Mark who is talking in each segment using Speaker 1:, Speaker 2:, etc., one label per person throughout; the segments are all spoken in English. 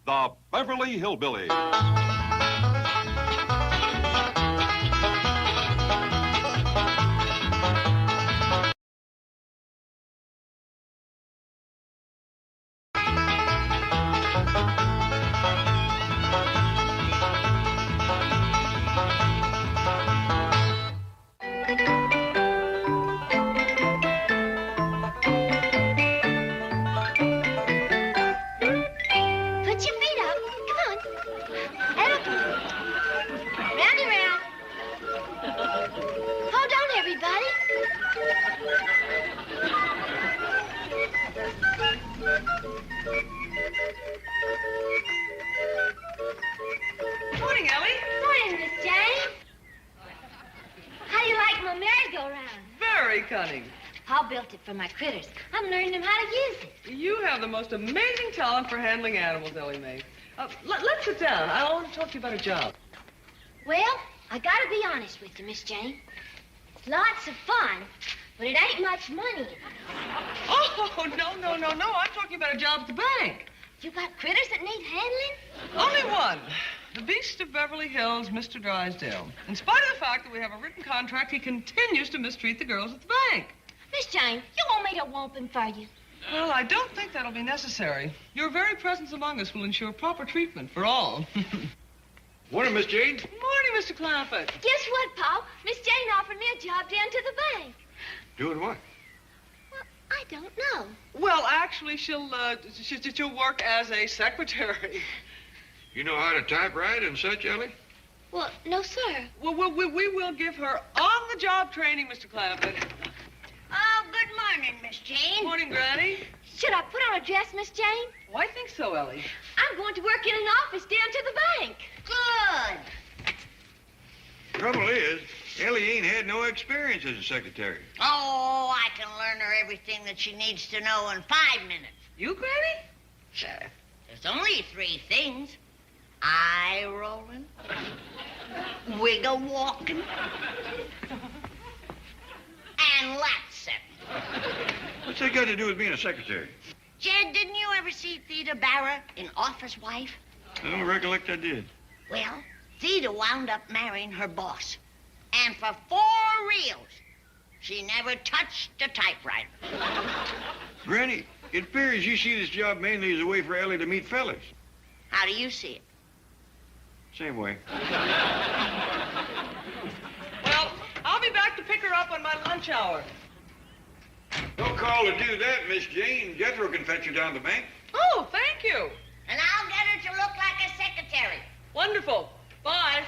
Speaker 1: the Beverly Hillbillies.
Speaker 2: Morning, Elly.
Speaker 3: Morning, Miss Jane. How do you like my merry-go-round?
Speaker 2: Very cunning.
Speaker 3: Paul built it for my critters. I'm learning them how to use it.
Speaker 2: You have the most amazing talent for handling animals, Elly Mae. Let's sit down. I want to talk to you about a job.
Speaker 3: Well, I gotta be honest with you, Miss Jane. It's lots of fun, but it ain't much money.
Speaker 2: Oh, no. I'm talking about a job at the bank.
Speaker 3: You got critters that need handling?
Speaker 2: Only one. The beast of Beverly Hills, Mr. Drysdale. In spite of the fact that we have a written contract, he continues to mistreat the girls at the bank.
Speaker 3: Miss Jane, you want me to whoop him for you?
Speaker 2: Well, I don't think that'll be necessary. Your very presence among us will ensure proper treatment for all.
Speaker 4: Morning, Miss Jane.
Speaker 2: Morning, Mr. Clampett.
Speaker 3: Guess what, Paul? Miss Jane offered me a job down to the bank.
Speaker 4: Doing what?
Speaker 3: Well, I don't know.
Speaker 2: Well, actually, she'll work as a secretary.
Speaker 4: You know how to typewrite and such, Elly?
Speaker 3: Well, no, sir.
Speaker 2: Well, we will give her on-the-job training, Mr. Clampett.
Speaker 5: Oh, good morning, Miss Jane.
Speaker 2: Morning, Granny.
Speaker 3: Should I put on a dress, Miss Jane?
Speaker 2: Oh, I think so, Elly.
Speaker 3: I'm going to work in an office down to the bank.
Speaker 5: Good.
Speaker 4: Trouble is, Elly ain't had no experience as a secretary.
Speaker 5: Oh, I can learn her everything that she needs to know in 5 minutes.
Speaker 2: You, Granny?
Speaker 5: Sir, there's only 3 things. Eye rolling, wiggle walking, and lap setting.
Speaker 4: What's that got to do with being a secretary?
Speaker 5: Jed, didn't you ever see Theda Barra in Office Wife?
Speaker 4: I don't recollect I did.
Speaker 5: Well, Theda wound up marrying her boss. And for 4 reels, she never touched a typewriter.
Speaker 4: Granny, it appears you see this job mainly as a way for Elly to meet fellas.
Speaker 5: How do you see it?
Speaker 4: Same way.
Speaker 2: Well, I'll be back to pick her up on my lunch hour.
Speaker 4: Don't call to do that, Miss Jane. Jethro can fetch you down the bank.
Speaker 2: Oh, thank you.
Speaker 5: And I'll get her to look like a secretary.
Speaker 2: Wonderful. Bye.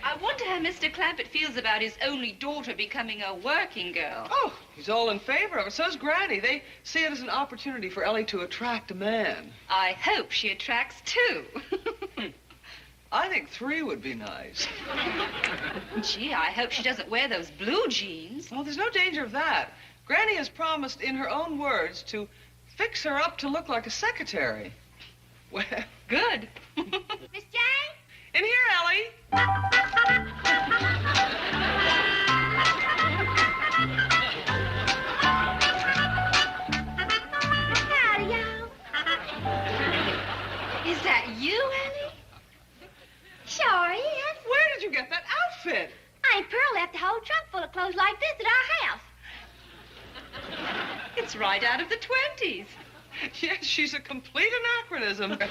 Speaker 6: I wonder how Mr. Clampett feels about his only daughter becoming a working girl.
Speaker 2: Oh, he's all in favor of it. So's Granny. They see it as an opportunity for Elly to attract a man.
Speaker 6: I hope she attracts 2.
Speaker 2: I think 3 would be nice.
Speaker 6: Gee, I hope she doesn't wear those blue jeans.
Speaker 2: Oh, there's no danger of that. Granny has promised, in her own words, to fix her up to look like a secretary. Well,
Speaker 6: Good.
Speaker 3: Miss Jane?
Speaker 2: in here, Elly.
Speaker 3: Howdy, y'all.
Speaker 6: Is that you, Elly?
Speaker 3: Sure is.
Speaker 2: Where did you get that outfit?
Speaker 3: Aunt Pearl left a whole trunk full of clothes like this at our house.
Speaker 6: It's right out of the 20s.
Speaker 2: Yes, she's a complete anachronism.
Speaker 3: How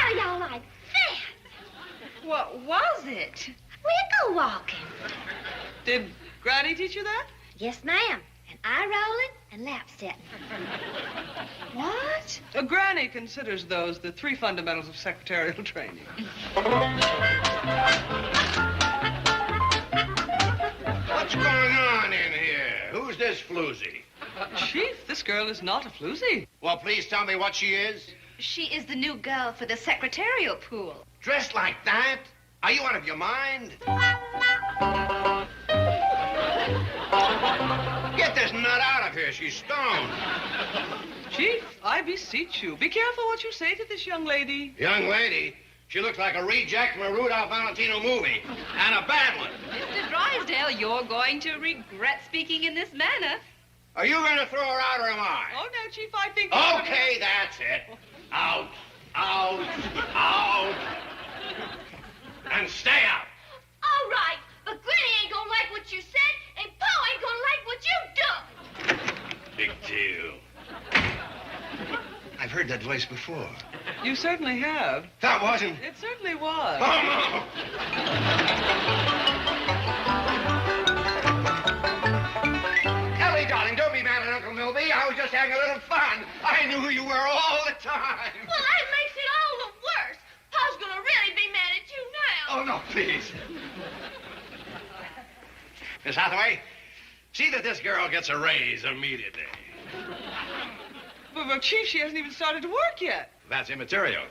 Speaker 3: do y'all like that?
Speaker 6: What was it?
Speaker 3: We'll go walking.
Speaker 2: Did Granny teach you that?
Speaker 3: Yes, ma'am. And eye rolling and lap setting.
Speaker 6: What?
Speaker 2: Granny considers those the 3 fundamentals of secretarial training.
Speaker 4: What's going on in here? Who's this floozy?
Speaker 2: Chief, this girl is not a floozy.
Speaker 4: Well, please tell me what she is.
Speaker 6: She is the new girl for the secretarial pool.
Speaker 4: Dressed like that? Are you out of your mind? Get this nut out of here. She's stoned.
Speaker 2: Chief, I beseech you, be careful what you say to this young lady.
Speaker 4: Young lady,
Speaker 7: She looks like a reject from a Rudolph Valentino movie, and a bad one.
Speaker 6: Mr. Drysdale, you're going to regret speaking in this manner.
Speaker 7: Are you going to throw her out, or am I?
Speaker 2: Oh, no, Chief, I think...
Speaker 7: Okay, that's it. Out, out, out. And stay out.
Speaker 3: All right, but Granny ain't gonna like what you said, and Paul ain't gonna like what you done.
Speaker 7: Big deal. I've heard that voice before.
Speaker 2: You certainly have.
Speaker 7: That wasn't...
Speaker 2: It certainly was.
Speaker 7: Oh, no. Elly, darling, don't be mad at Uncle Milby. I was just having a little fun. I knew who you were all the time.
Speaker 3: Well, that makes it all the worse. Paul's gonna really be mad at you now.
Speaker 7: Oh, no, please. Miss Hathaway, see that this girl gets a raise immediately.
Speaker 2: But, Chief, she hasn't even started to work yet.
Speaker 7: That's immaterial.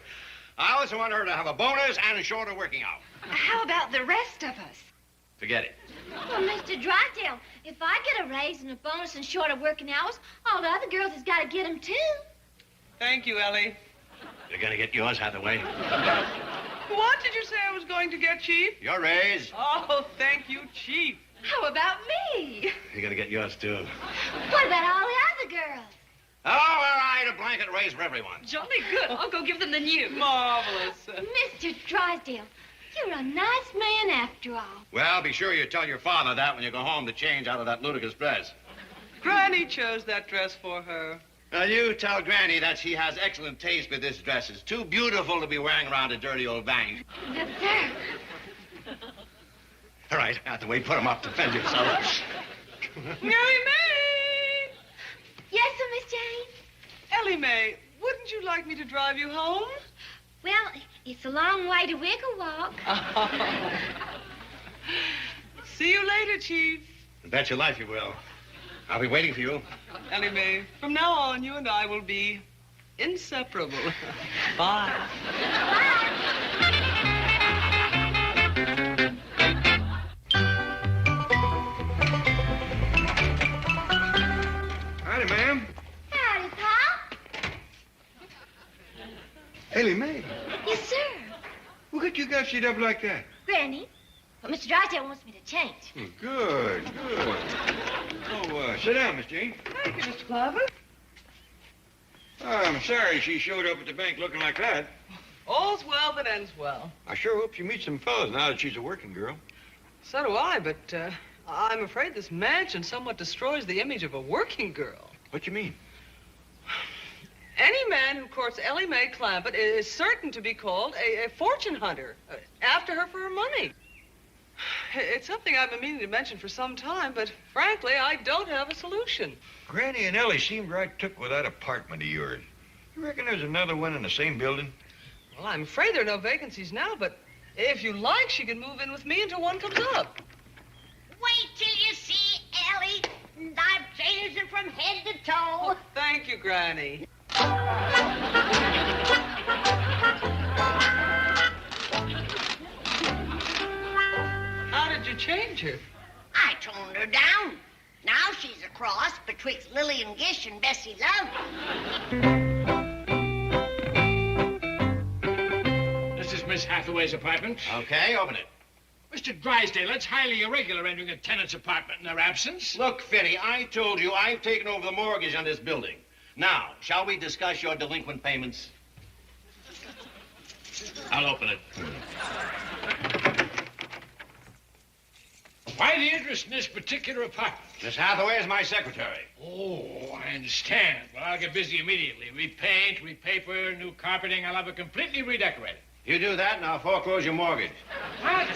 Speaker 7: I also want her to have a bonus and a shorter working hour.
Speaker 6: How about the rest of us?
Speaker 7: Forget it.
Speaker 3: Well, Mr. Drysdale, if I get a raise and a bonus and shorter working hours, all the other girls has got to get them, too.
Speaker 2: Thank you, Elly.
Speaker 7: You're going to get yours, Hathaway.
Speaker 2: What did you say I was going to get, Chief?
Speaker 7: Your raise.
Speaker 2: Oh, thank you, Chief.
Speaker 6: How about me?
Speaker 7: You're going to get yours, too.
Speaker 3: What about all the other girls?
Speaker 7: Oh, all right, a blanket raise for everyone.
Speaker 6: Jolly good. I'll go give them the news.
Speaker 2: Marvelous.
Speaker 3: Mr. Drysdale, you're a nice man after all.
Speaker 7: Well, be sure you tell your father that when you go home to change out of that ludicrous dress.
Speaker 2: Granny chose that dress for her.
Speaker 7: Now, you tell Granny that she has excellent taste with this dress. It's too beautiful to be wearing around a dirty old bank.
Speaker 3: Yes, sir.
Speaker 7: All right, Hathaway, put him up. Defend yourself.
Speaker 2: Elly May!
Speaker 3: Yes, sir, Miss Jane?
Speaker 2: Elly May, wouldn't you like me to drive you home?
Speaker 3: Well, it's a long way to Wigglewalk.
Speaker 2: See you later, Chief.
Speaker 7: Bet your life you will. I'll be waiting for you.
Speaker 2: Elly May, from now on, you and I will be inseparable. Bye.
Speaker 4: Howdy, ma'am.
Speaker 3: Howdy, Pop.
Speaker 4: Elly May.
Speaker 3: Yes, sir.
Speaker 4: What got you gussied up like that?
Speaker 3: Granny, but Mr. Drysdale wants me to change.
Speaker 4: Good, good. Oh, sit down, Miss Jane.
Speaker 2: Thank you, Mr. Clampett.
Speaker 4: I'm sorry she showed up at the bank looking like that.
Speaker 2: All's well that ends well.
Speaker 4: I sure hope she meets some fellas now that she's a working girl.
Speaker 2: So do I, but I'm afraid this mansion somewhat destroys the image of a working girl.
Speaker 4: What you mean?
Speaker 2: Any man who courts Elly May Clampett is certain to be called a fortune hunter, after her for her money. It's something I've been meaning to mention for some time, but frankly, I don't have a solution.
Speaker 4: Granny and Elly seemed right took with that apartment of yours. You reckon there's another one in the same building?
Speaker 2: Well, I'm afraid there are no vacancies now, but if you like, she can move in with me until one comes up.
Speaker 5: Wait till you see Elly. I've changed her from head to toe.
Speaker 2: Oh, thank you, Granny. How did you change her?
Speaker 5: I toned her down. Now she's a cross betwixt Lillian Gish and Bessie Love.
Speaker 8: This is Miss Hathaway's apartment.
Speaker 7: Okay, open it.
Speaker 8: Mr. Drysdale, that's highly irregular entering a tenant's apartment in their absence.
Speaker 7: Look, Fitty, I told you I've taken over the mortgage on this building. Now, shall we discuss your delinquent payments?
Speaker 8: I'll open it. Why the interest in this particular apartment?
Speaker 7: Miss Hathaway is my secretary.
Speaker 8: Oh, I understand. Well, I'll get busy immediately. Repaint, repaper, new carpeting. I'll have it completely redecorated.
Speaker 7: You do that, and I'll foreclose your mortgage.
Speaker 8: What?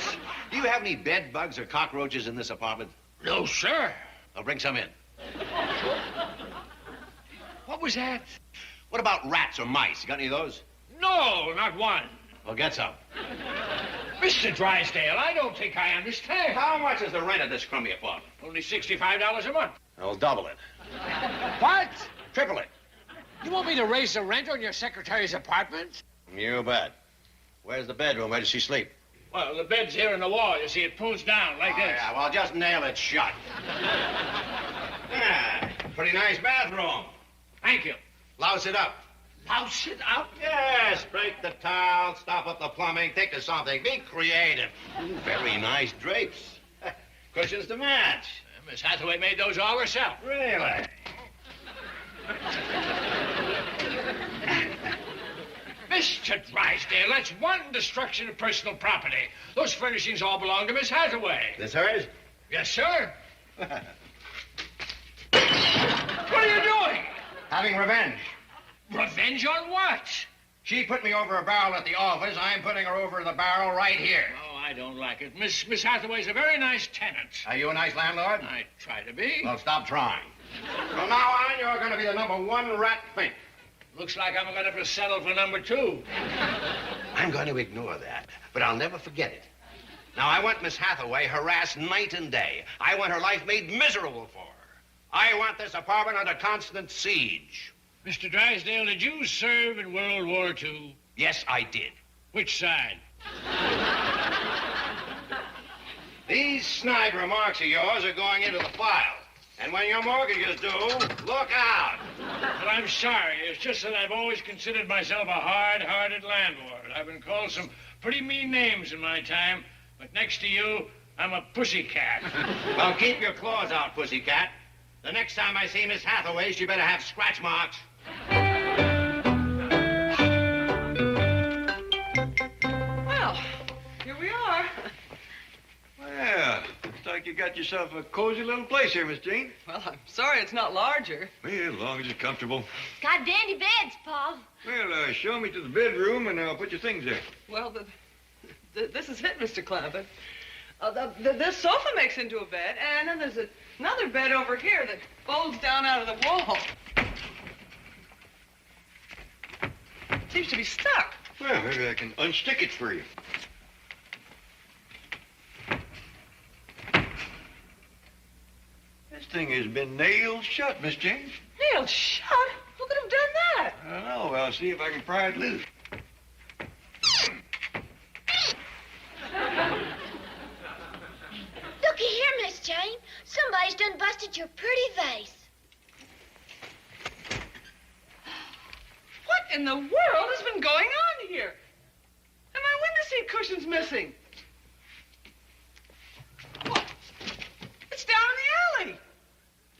Speaker 7: Do you have any bed bugs or cockroaches in this apartment?
Speaker 8: No, sir.
Speaker 7: I'll bring some in.
Speaker 8: What was that?
Speaker 7: What about rats or mice? You got any of those?
Speaker 8: No, not one.
Speaker 7: Well, get some.
Speaker 8: Mr. Drysdale, I don't think I understand.
Speaker 7: How much is the rent of this crummy apartment?
Speaker 8: Only $65 a month.
Speaker 7: I'll double it.
Speaker 8: What?
Speaker 7: Triple it.
Speaker 8: You want me to raise the rent on your secretary's apartment?
Speaker 7: You bet. Where's the bedroom? Where does she sleep?
Speaker 8: Well, the bed's here in the wall. You see, it pulls down like this.
Speaker 7: Yeah, well, just nail it shut. Yeah, pretty nice bathroom.
Speaker 8: Thank you.
Speaker 7: Louse it up.
Speaker 8: Louse it out?
Speaker 7: Yes, break the tile, stop up the plumbing, think of something. Be creative. Ooh, very nice drapes. Cushions to match.
Speaker 8: Miss Hathaway made those all herself.
Speaker 7: Really?
Speaker 8: Mr. Drysdale, that's one destruction of personal property. Those furnishings all belong to Miss Hathaway.
Speaker 7: This hers?
Speaker 8: Yes, sir. What are you doing?
Speaker 7: Having revenge.
Speaker 8: Revenge on what?
Speaker 7: She put me over a barrel at the office. I'm putting her over the barrel right here.
Speaker 8: Oh, I don't like it. Miss Hathaway's a very nice tenant.
Speaker 7: Are you a nice landlord?
Speaker 8: I try to be.
Speaker 7: Well, stop trying. From now on, you're going to be the #1 rat fink.
Speaker 8: Looks like I'm going to have to settle for #2.
Speaker 7: I'm going to ignore that, but I'll never forget it. Now, I want Miss Hathaway harassed night and day. I want her life made miserable for her. I want this apartment under constant siege.
Speaker 8: Mr. Drysdale, did you serve in World War II?
Speaker 7: Yes, I did.
Speaker 8: Which side?
Speaker 7: These snide remarks of yours are going into the file. And when your mortgage is due, look out.
Speaker 8: Well, I'm sorry. It's just that I've always considered myself a hard-hearted landlord. I've been called some pretty mean names in my time, but next to you, I'm a pussycat.
Speaker 7: Well, keep your claws out, pussycat. The next time I see Miss Hathaway, she better have scratch marks.
Speaker 2: Well, here we are.
Speaker 4: Well, looks like you got yourself a cozy little place here, Miss Jane.
Speaker 2: Well, I'm sorry it's not larger.
Speaker 4: Well, as long as it's comfortable.
Speaker 3: Got dandy beds, Paul.
Speaker 4: Well, show me to the bedroom and I'll put your things there.
Speaker 2: Well, this is it, Mr. Clampett. This sofa makes into a bed, and then there's another bed over here that folds down out of the wall. Seems to be stuck.
Speaker 4: Well, maybe I can unstick it for you. This thing has been nailed shut, Miss Jane.
Speaker 2: Nailed shut? Who could have done that?
Speaker 4: I don't know. Well, I'll see if I can pry it loose.
Speaker 3: Looky here, Miss Jane. Somebody's done busted your pretty vase.
Speaker 2: What in the world has been going on here? And my window seat cushion's missing. What? It's down in the alley.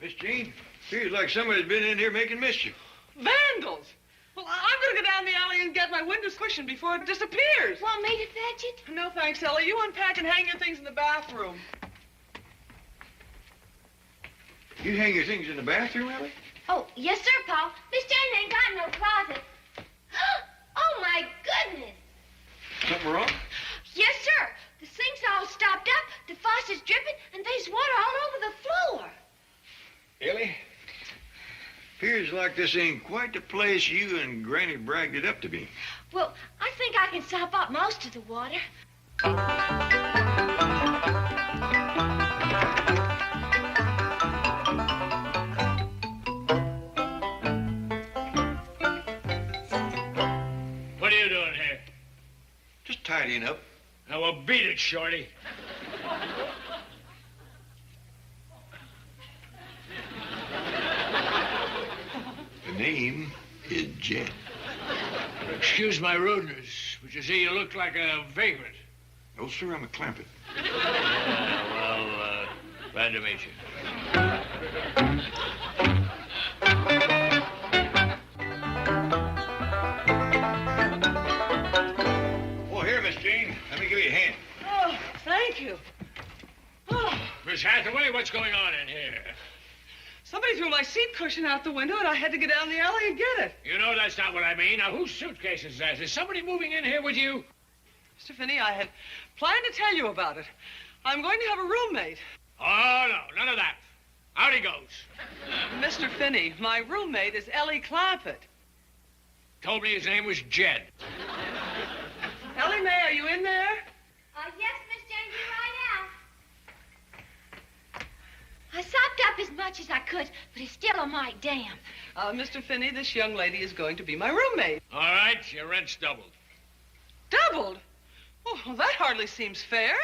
Speaker 4: Miss Jane, feels like somebody's been in here making mischief.
Speaker 2: Vandals. Well, I'm going to go down the alley and get my window cushion before it disappears.
Speaker 3: Want me to fetch it?
Speaker 2: No, thanks, Elly. You unpack and hang your things in the bathroom.
Speaker 4: You hang your things in the bathroom, Elly?
Speaker 3: Oh, yes, sir, Paul. Miss Jane ain't got no closet. Oh, my goodness.
Speaker 4: Something wrong?
Speaker 3: Yes, sir. The sink's all stopped up, the faucet's dripping, and there's water all over the floor.
Speaker 4: Elly, appears like this ain't quite the place you and Granny bragged it up to be.
Speaker 3: Well, I think I can sop up most of the water.
Speaker 8: What are you doing here?
Speaker 4: Just tidying up.
Speaker 8: Now, well, beat it, Shorty.
Speaker 4: The name is Jed.
Speaker 8: Excuse my rudeness, but you see, you look like a vagrant.
Speaker 4: Oh, sir, I'm a Clampett.
Speaker 8: Glad to meet you.
Speaker 4: Oh, here, Miss Jane. Let me give you a hand.
Speaker 2: Oh, thank you. Oh,
Speaker 8: Miss Hathaway, what's going on in here?
Speaker 2: somebody threw my seat cushion out the window, and I had to get down the alley and get it.
Speaker 8: You know that's not what I mean. Now, whose suitcase is that? Is somebody moving in here with you?
Speaker 2: Mr. Finney, I had planned to tell you about it. I'm going to have a roommate.
Speaker 8: Oh, no, none of that. Out he goes.
Speaker 2: Mr. Finney, my roommate is Elly Clampett.
Speaker 8: Told me his name was Jed.
Speaker 2: Elly Mae, are you in there?
Speaker 3: Yes, Miss Jane, be right out. I sopped up as much as I could, but it's still a mite damp.
Speaker 2: Mr. Finney, this young lady is going to be my roommate.
Speaker 8: All right, your rent's doubled.
Speaker 2: Doubled? Oh, well, that hardly seems fair.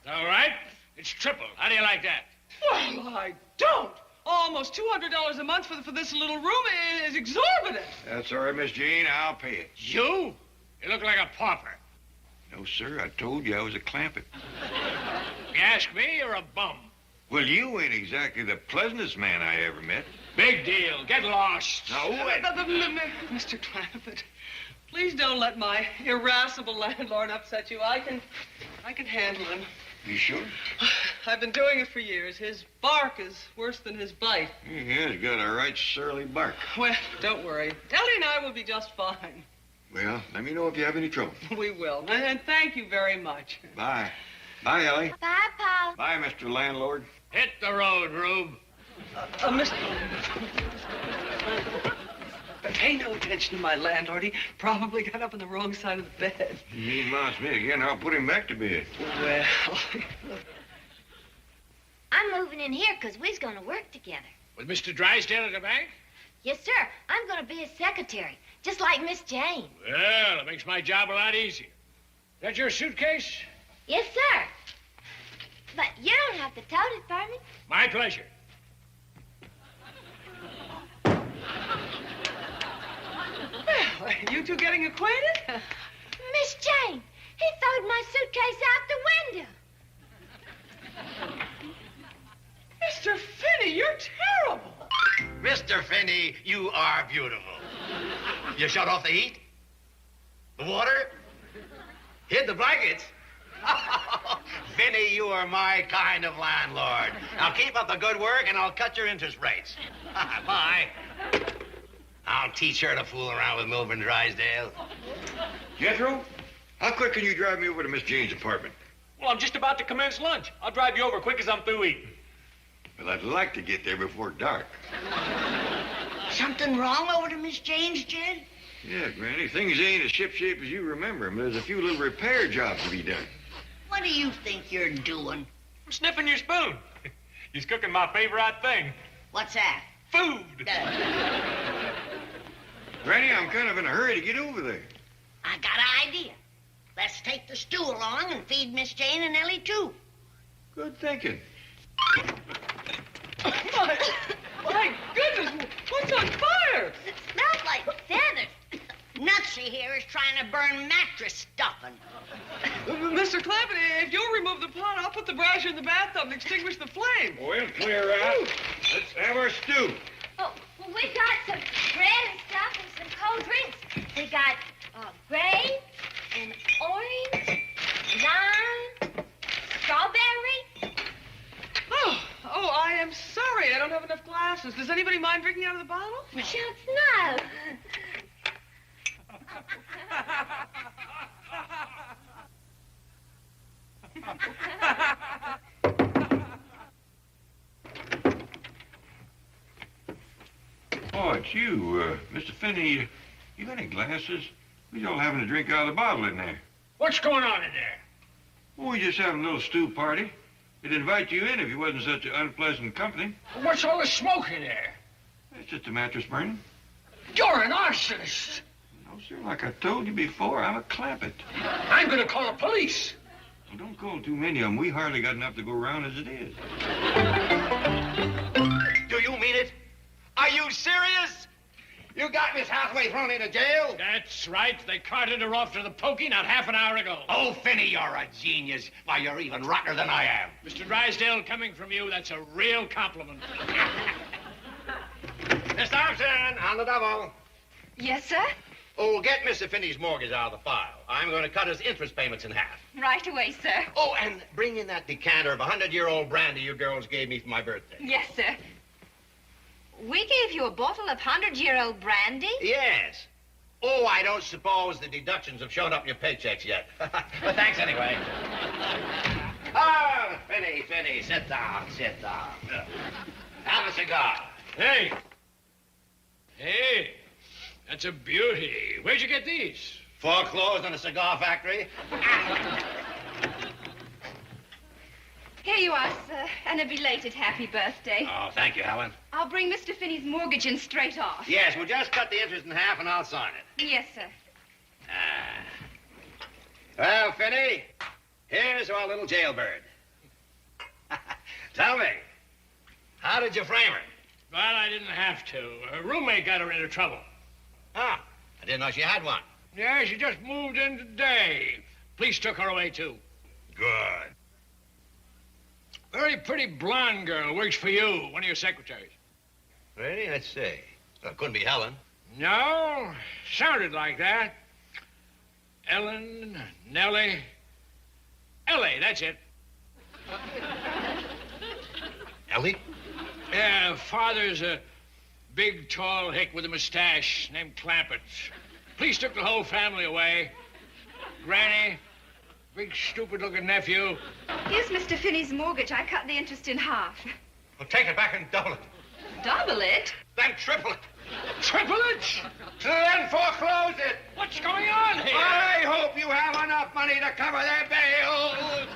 Speaker 8: All right, it's triple. How do you like that?
Speaker 2: Well, I don't. almost $200 a month for this little room is exorbitant.
Speaker 4: That's all right, Miss Jane. I'll pay it.
Speaker 8: You? You look like a pauper.
Speaker 4: No, sir. I told you I was a Clampett.
Speaker 8: You ask me, you're a bum.
Speaker 4: Well, you ain't exactly the pleasantest man I ever met.
Speaker 8: Big deal. Get lost.
Speaker 4: Now, wait.
Speaker 2: Mr. Clampett, please don't let my irascible landlord upset you. I can handle him.
Speaker 4: You sure?
Speaker 2: I've been doing it for years. His bark is worse than his bite.
Speaker 4: He has got a right surly bark.
Speaker 2: Well, don't worry. Elly and I will be just fine.
Speaker 4: Well, let me know if you have any trouble.
Speaker 2: We will. And thank you very much.
Speaker 4: Bye. Bye, Elly.
Speaker 3: Bye, Paul.
Speaker 4: Bye, Mr. Landlord.
Speaker 8: Hit the road, Rube.
Speaker 2: Mr. Pay no attention to my landlord. He probably got up on the wrong side of the bed.
Speaker 4: You mean lost me again? I'll put him back to bed.
Speaker 2: Well,
Speaker 3: I'm moving in here because we's going to work together.
Speaker 8: With Mr. Drysdale at the bank?
Speaker 3: Yes, sir. I'm going to be his secretary, just like Miss Jane.
Speaker 8: Well, it makes my job a lot easier. Is that your suitcase?
Speaker 3: Yes, sir. But you don't have to tote it for me.
Speaker 8: My pleasure.
Speaker 2: well, you two getting acquainted?
Speaker 3: Miss Jane, he throwed my suitcase out the window.
Speaker 2: Mr. Finney, you're terrible.
Speaker 7: Mr. Finney, you are beautiful. You shut off the heat? The water? Hid the blankets? Finney, you are my kind of landlord. Now keep up the good work and I'll cut your interest rates. Bye. I'll teach her to fool around with Milburn Drysdale.
Speaker 4: Jethro, how quick can you drive me over to Miss Jane's apartment?
Speaker 9: Well, I'm just about to commence lunch. I'll drive you over quick as I'm through eating.
Speaker 4: Well, I'd like to get there before dark.
Speaker 5: Something wrong over to Miss Jane's, Jed?
Speaker 4: Yeah, Granny, things ain't as shipshape as you remember them. There's a few little repair jobs to be done.
Speaker 5: What do you think you're doing?
Speaker 9: I'm sniffing your spoon. He's cooking my favorite thing.
Speaker 5: What's that?
Speaker 9: Food.
Speaker 4: Granny, I'm kind of in a hurry to get over there.
Speaker 5: I got an idea. Let's take the stew along and feed Miss Jane and Elly, too.
Speaker 4: Good thinking.
Speaker 2: My goodness, what's on fire?
Speaker 3: It smells like feathers.
Speaker 5: Nutsy here is trying to burn mattress stuffing.
Speaker 2: Mr. Clampett, if you'll remove the pot, I'll put the brasher in the bathtub and extinguish the flame.
Speaker 4: We'll clear out. Let's have our stew.
Speaker 3: Oh, well, we got some bread and stuff and some cold drinks. We got grape and orange, lime, strawberry.
Speaker 2: Oh, I am sorry. I don't have enough glasses. Does anybody mind drinking out of the bottle?
Speaker 3: Shucks, no.
Speaker 4: Oh, it's you, Mr. Finney. You got any glasses? We all having a drink out of the bottle in there.
Speaker 8: What's going on in there?
Speaker 4: Oh, we just having a little stew party. They'd invite you in if you wasn't such unpleasant company.
Speaker 8: What's all the smoke in there?
Speaker 4: It's just a mattress burning.
Speaker 8: You're an arsonist.
Speaker 4: No, sir, like I told you before, I'm a Clampett.
Speaker 8: I'm going to call the police.
Speaker 4: Well, don't call too many of them. We hardly got enough to go around as it is.
Speaker 7: Do you mean it? Are you serious? You got Miss Hathaway thrown into jail?
Speaker 8: That's right. They carted her off to the pokey not half an hour ago.
Speaker 7: Oh, Finney, you're a genius. Why, you're even rottener than I am.
Speaker 8: Mr. Drysdale, coming from you, that's a real compliment.
Speaker 7: Miss Thompson, on the double.
Speaker 6: Yes, sir?
Speaker 7: Oh, get Mr. Finney's mortgage out of the file. I'm going to cut his interest payments in half.
Speaker 6: Right away, sir.
Speaker 7: Oh, and bring in that decanter of 100-year-old brandy you girls gave me for my birthday.
Speaker 6: Yes, sir. We gave you a bottle of 100-year-old brandy?
Speaker 7: Yes. Oh, I don't suppose the deductions have shown up in your paychecks yet. But thanks anyway. Oh, Finney, sit down. Have a cigar.
Speaker 8: Hey, that's a beauty. Where'd you get these?
Speaker 7: Foreclosed in a cigar factory.
Speaker 6: Here you are, sir, and a belated happy birthday.
Speaker 7: Oh, thank you, Helen.
Speaker 6: I'll bring Mr. Finney's mortgage in straight off.
Speaker 7: Yes, we'll just cut the interest in half and I'll sign it.
Speaker 6: Yes, sir.
Speaker 7: Well, Finney, here's our little jailbird. Tell me, how did you frame her?
Speaker 8: Well, I didn't have to. Her roommate got her into trouble.
Speaker 7: Ah, I didn't know she had one.
Speaker 8: Yeah, she just moved in today. Police took her away, too.
Speaker 7: Good.
Speaker 8: Very pretty blonde girl. Works for you, one of your secretaries.
Speaker 7: Really? Let's see. Well, it couldn't be Helen.
Speaker 8: No, sounded like that. Ellen, Nellie. Elly, that's it.
Speaker 7: Elly?
Speaker 8: Yeah, father's a big, tall hick with a mustache named Clampetts. Police took the whole family away. Granny, big, stupid-looking nephew.
Speaker 6: Here's Mr. Finney's mortgage. I cut the interest in half.
Speaker 7: Well, take it back and double it.
Speaker 6: Double it?
Speaker 7: Then triple it.
Speaker 8: Triple it?
Speaker 7: Then foreclose it.
Speaker 8: What's going on here?
Speaker 7: I hope you have enough money to cover their bills.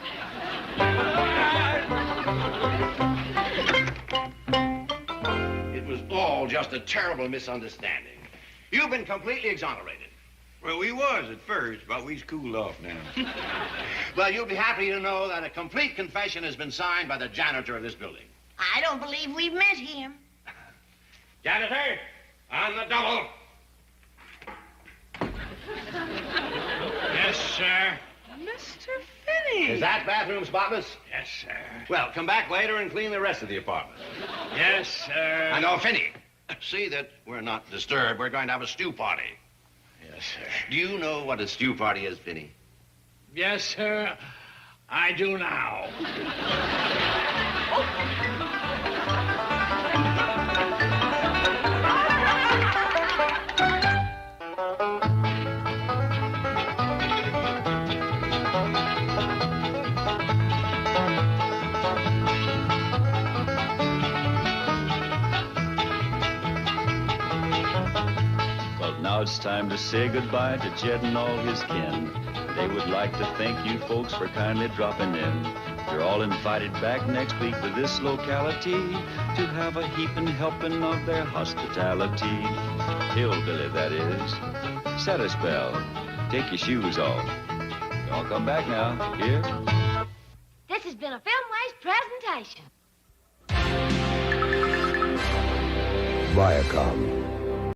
Speaker 7: It was all just a terrible misunderstanding. You've been completely exonerated.
Speaker 4: Well, we was at first, but we's cooled off now.
Speaker 7: Well, you'll be happy to know that a complete confession has been signed by the janitor of this building.
Speaker 5: I don't believe we've met him.
Speaker 7: Janitor, on the double.
Speaker 8: Yes, sir.
Speaker 2: Mr. Finney.
Speaker 7: Is that bathroom spotless?
Speaker 8: Yes, sir.
Speaker 7: Well, come back later and clean the rest of the apartment.
Speaker 8: Yes, sir.
Speaker 7: And oh, Finney, see that we're not disturbed. We're going to have a stew party.
Speaker 8: Yes, sir.
Speaker 7: Do you know what a stew party is, Finney?
Speaker 8: Yes, sir. I do now.
Speaker 10: Now it's time to say goodbye to Jed and all his kin. They would like to thank you folks for kindly dropping in. You're all invited back next week to this locality to have a heaping helping of their hospitality. Hillbilly, that is. Set a spell. Take your shoes off. Y'all come back now. Here.
Speaker 3: This has been a Filmways presentation.
Speaker 11: Viacom.